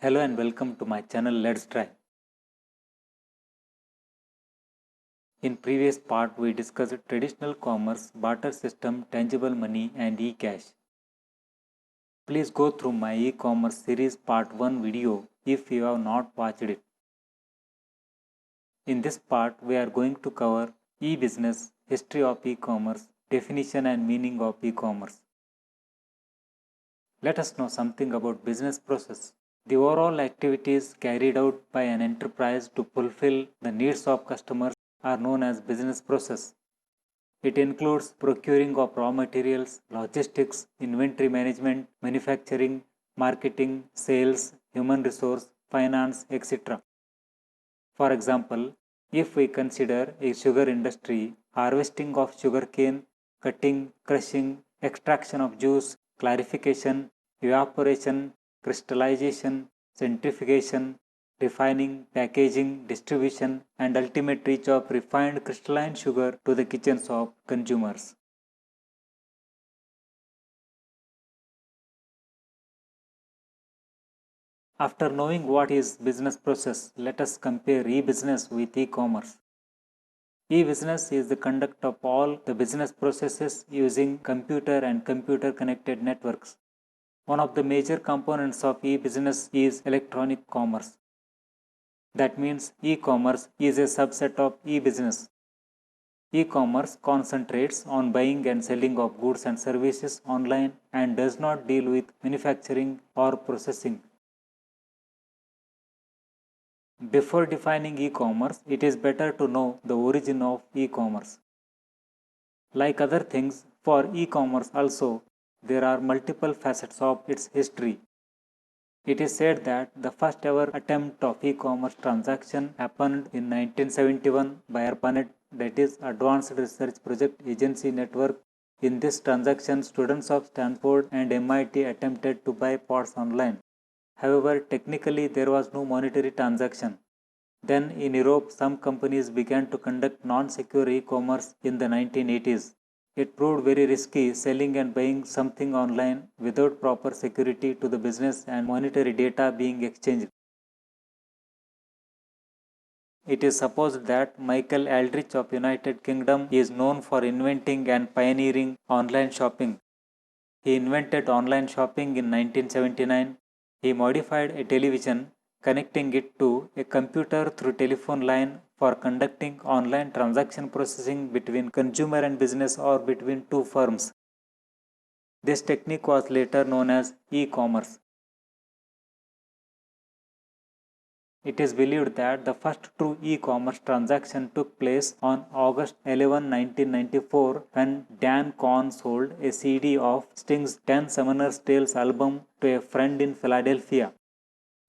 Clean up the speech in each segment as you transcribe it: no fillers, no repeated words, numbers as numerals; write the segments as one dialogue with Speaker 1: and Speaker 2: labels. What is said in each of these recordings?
Speaker 1: Hello and welcome to my channel Let's Try. In previous part we discussed traditional commerce, barter system, tangible money and e-cash. Please go through my e-commerce series part 1 video if you have not watched it. In this part we are going to cover e-business, history of e-commerce, definition and meaning of e-commerce. Let us know something about business process. The overall activities carried out by an enterprise to fulfill the needs of customers are known as business process. It includes procuring of raw materials, logistics, inventory management, manufacturing, marketing, sales, human resource, finance, etc. For example, if we consider a sugar industry, harvesting of sugarcane, cutting, crushing, extraction of juice, clarification, evaporation, crystallization, centrifugation, refining, packaging, distribution, and ultimate reach of refined crystalline sugar to the kitchens of consumers. After knowing what is business process, let us compare e-business with e-commerce. E-business is the conduct of all the business processes using computer and computer connected networks. One of the major components of e-business is electronic commerce. That means e-commerce is a subset of e-business. E-commerce concentrates on buying and selling of goods and services online and does not deal with manufacturing or processing. Before defining e-commerce, it is better to know the origin of e-commerce. Like other things, for e-commerce also, there are multiple facets of its history. It is said that the first ever attempt of e-commerce transaction happened in 1971 by ARPANET, that is Advanced Research Project Agency Network. In this transaction, students of Stanford and MIT attempted to buy pots online. However, technically there was no monetary transaction. Then in Europe, some companies began to conduct non-secure e-commerce in the 1980s. It proved very risky selling and buying something online without proper security to the business and monetary data being exchanged. It is supposed that Michael Aldrich of United Kingdom is known for inventing and pioneering online shopping. He invented online shopping in 1979. He modified a television, connecting it to a computer through telephone line for conducting online transaction processing between consumer and business or between two firms. This technique was later known as e-commerce. It is believed that the first true e-commerce transaction took place on August 11, 1994 when Dan Kohn sold a CD of Sting's 10 Summoner's Tales album to a friend in Philadelphia.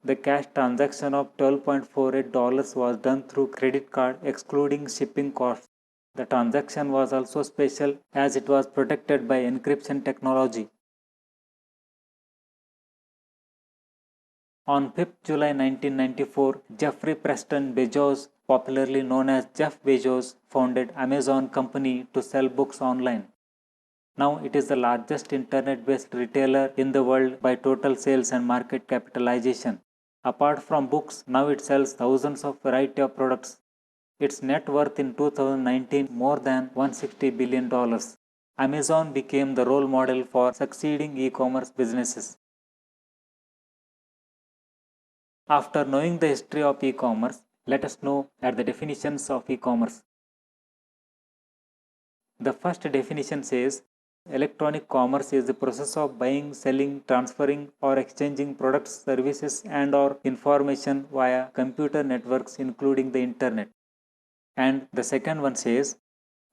Speaker 1: The cash transaction of $12.48 was done through credit card excluding shipping costs. The transaction was also special as it was protected by encryption technology. On 5th July 1994, Jeffrey Preston Bezos, popularly known as Jeff Bezos, founded Amazon company to sell books online. Now it is the largest internet-based retailer in the world by total sales and market capitalization. Apart from books, now it sells thousands of variety of products. Its net worth in 2019 more than $160 billion. Amazon became the role model for succeeding e-commerce businesses. After knowing the history of e-commerce, let us know at the definitions of e-commerce. The first definition says, electronic commerce is the process of buying, selling, transferring or exchanging products, services and or information via computer networks including the internet. And the second one says,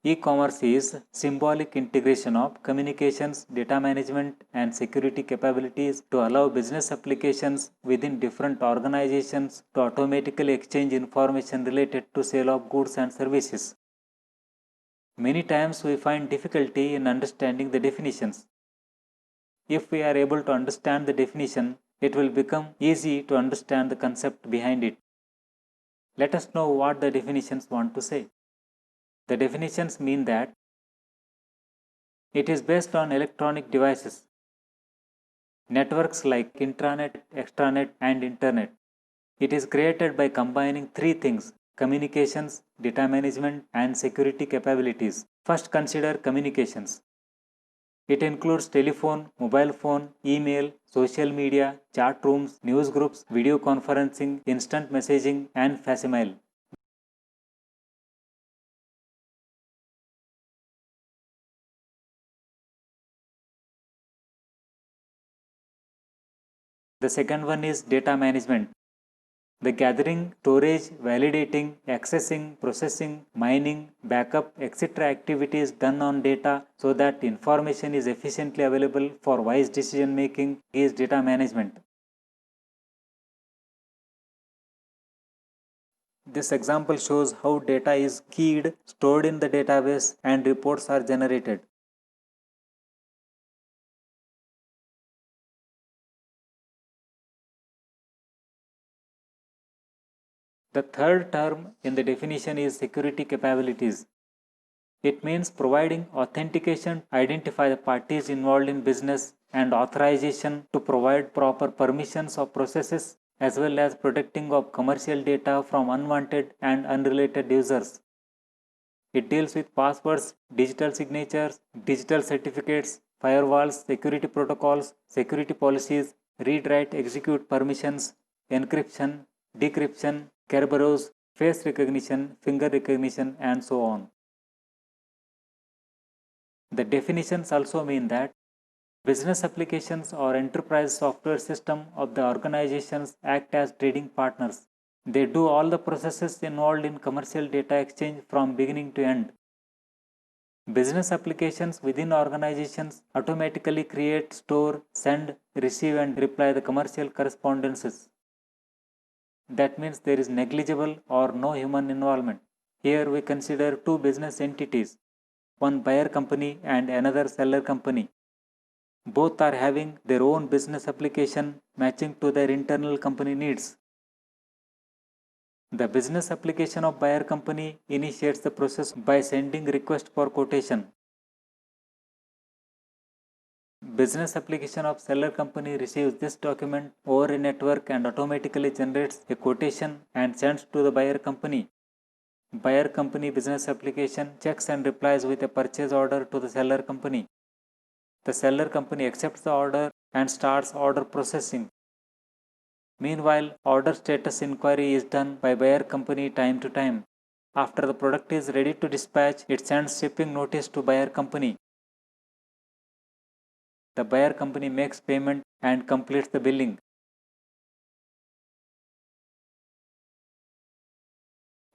Speaker 1: e-commerce is symbolic integration of communications, data management and security capabilities to allow business applications within different organizations to automatically exchange information related to sale of goods and services. Many times we find difficulty in understanding the definitions. If we are able to understand the definition, it will become easy to understand the concept behind it. Let us know what the definitions want to say. The definitions mean that it is based on electronic devices. networks like intranet, extranet, and internet. It is created by combining three things: communications, data management, and security capabilities. First, consider communications. It includes telephone, mobile phone, email, social media, chat rooms, news groups, video conferencing, instant messaging, and facsimile. The second one is data management. The gathering, storage, validating, accessing, processing, mining, backup, etc. activities done on data so that information is efficiently available for wise decision making is data management. This example shows how data is keyed, stored in the database, and reports are generated. The third term in the definition is security capabilities. It means providing authentication, identify the parties involved in business, and authorization to provide proper permissions of processes, as well as protecting of commercial data from unwanted and unrelated users. It deals with passwords, digital signatures, digital certificates, firewalls, security protocols, security policies, read, write, execute permissions, encryption, decryption, Kerberos, face recognition, finger recognition, and so on. The definitions also mean that business applications or enterprise software system of the organizations act as trading partners. They do all the processes involved in commercial data exchange from beginning to end. Business applications within organizations automatically create, store, send, receive, and reply the commercial correspondences. That means there is negligible or no human involvement. Here we consider two business entities, one buyer company and another seller company. Both are having their own business application matching to their internal company needs. The business application of buyer company initiates the process by sending request for quotation. Business application of seller company receives this document over a network and automatically generates a quotation and sends to the buyer company. Buyer company business application checks and replies with a purchase order to the seller company. The seller company accepts the order and starts order processing. Meanwhile, order status inquiry is done by buyer company time to time. After the product is ready to dispatch, it sends shipping notice to buyer company. The buyer company makes payment and completes the billing.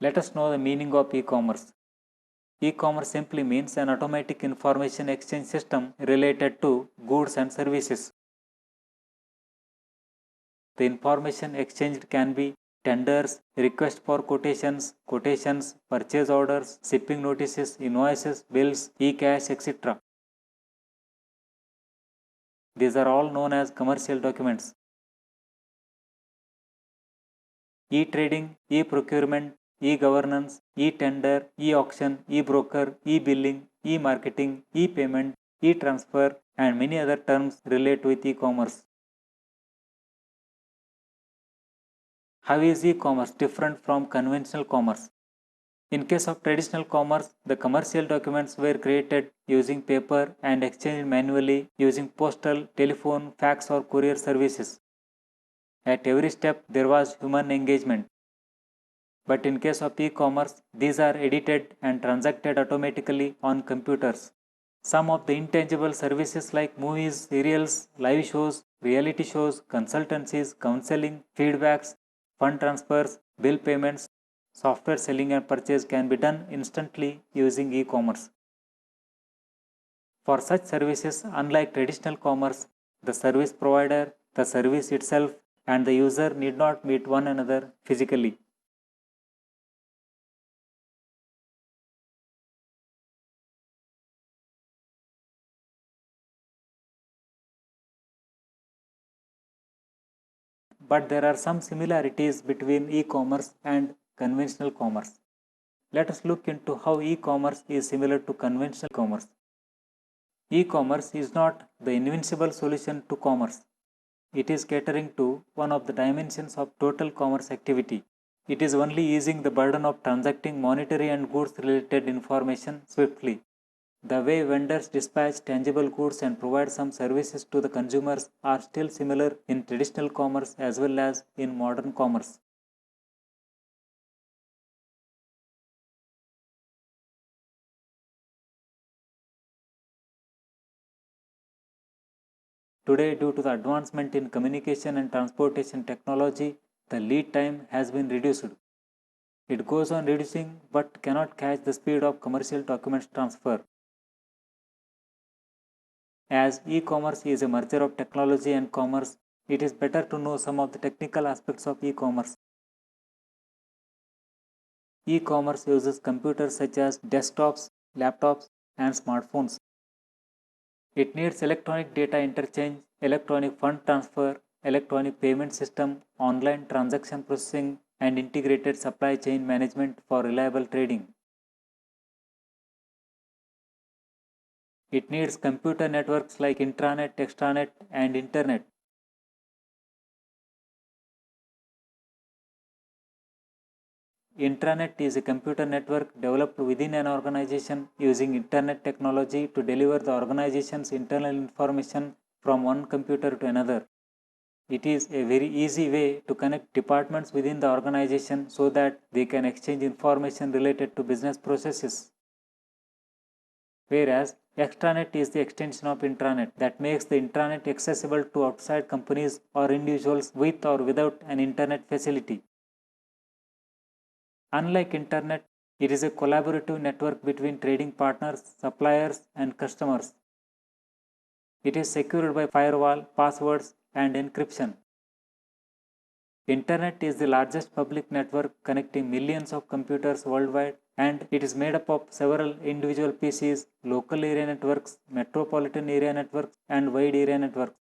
Speaker 1: Let us know the meaning of e-commerce. E-commerce simply means an automatic information exchange system related to goods and services. The information exchanged can be tenders, request for quotations, purchase orders, shipping notices, invoices, bills, e-cash, etc. These are all known as commercial documents. E-trading, e-procurement, e-governance, e-tender, e-auction, e-broker, e-billing, e-marketing, e-payment, e-transfer, and many other terms relate with e-commerce. How is e-commerce different from conventional commerce? In case of traditional commerce, the commercial documents were created using paper and exchanged manually using postal, telephone, fax, or courier services. At every step, there was human engagement. But in case of e-commerce, these are edited and transacted automatically on computers. Some of the intangible services like movies, serials, live shows, reality shows, consultancies, counseling, feedbacks, fund transfers, bill payments, software selling and purchase can be done instantly using e-commerce. For such services, unlike traditional commerce, the service provider, the service itself, and the user need not meet one another physically. But there are some similarities between e-commerce and conventional commerce. Let us look into how e-commerce is similar to conventional commerce. E-commerce is not the invincible solution to commerce. It is catering to one of the dimensions of total commerce activity. It is only easing the burden of transacting monetary and goods related information swiftly. The way vendors dispatch tangible goods and provide some services to the consumers are still similar in traditional commerce as well as in modern commerce. Today, due to the advancement in communication and transportation technology, the lead time has been reduced. It goes on reducing but cannot catch the speed of commercial documents transfer. As e-commerce is a merger of technology and commerce, it is better to know some of the technical aspects of e-commerce. E-commerce uses computers such as desktops, laptops, and smartphones. It needs electronic data interchange, electronic fund transfer, electronic payment system, online transaction processing, and integrated supply chain management for reliable trading. It needs computer networks like intranet, extranet, and internet. Intranet is a computer network developed within an organization using internet technology to deliver the organization's internal information from one computer to another. It is a very easy way to connect departments within the organization so that they can exchange information related to business processes. Whereas extranet is the extension of intranet that makes the intranet accessible to outside companies or individuals with or without an internet facility. Unlike internet, it is a collaborative network between trading partners, suppliers, and customers. It is secured by firewall, passwords, and encryption. Internet is the largest public network connecting millions of computers worldwide, and it is made up of several individual PCs, local area networks, metropolitan area networks, and wide area networks.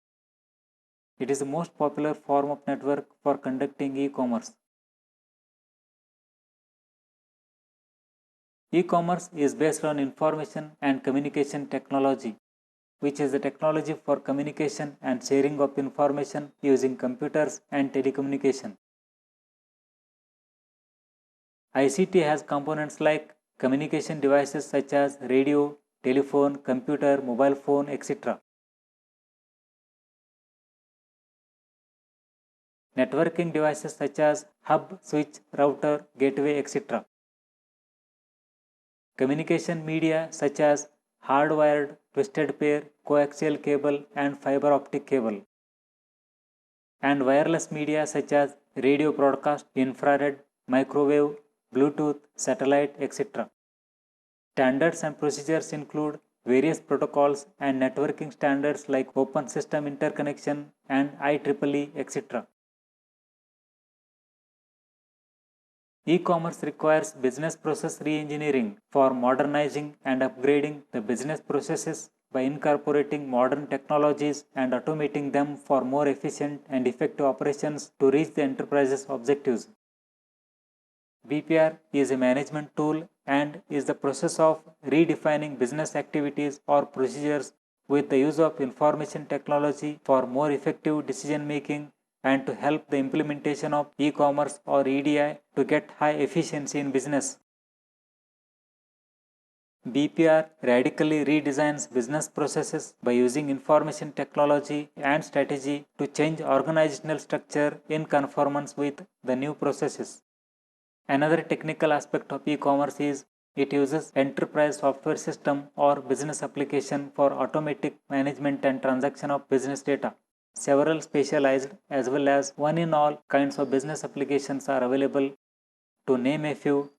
Speaker 1: It is the most popular form of network for conducting e-commerce. E-commerce is based on information and communication technology, which is the technology for communication and sharing of information using computers and telecommunication. ICT has components like communication devices such as radio, telephone, computer, mobile phone, etc. Networking devices such as hub, switch, router, gateway, etc. Communication media such as hardwired, twisted pair, coaxial cable, and fiber optic cable. And wireless media such as radio broadcast, infrared, microwave, Bluetooth, satellite, etc. Standards and procedures include various protocols and networking standards like Open System Interconnection and IEEE, etc. E-commerce requires business process re-engineering for modernizing and upgrading the business processes by incorporating modern technologies and automating them for more efficient and effective operations to reach the enterprise's objectives. BPR is a management tool and is the process of redefining business activities or procedures with the use of information technology for more effective decision making and to help the implementation of e-commerce or EDI to get high efficiency in business. BPR radically redesigns business processes by using information technology and strategy to change organizational structure in conformance with the new processes. Another technical aspect of e-commerce is it uses enterprise software system or business application for automatic management and transaction of business data. Several specialized as well as one-in-all kinds of business applications are available. To name a few: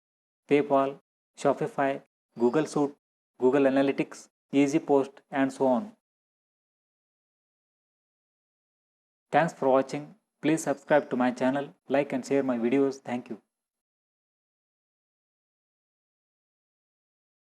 Speaker 1: PayPal, Shopify, Google Suite, Google Analytics, EasyPost, and so on. Thanks for watching. Please subscribe to my channel, like and share my videos. Thank you.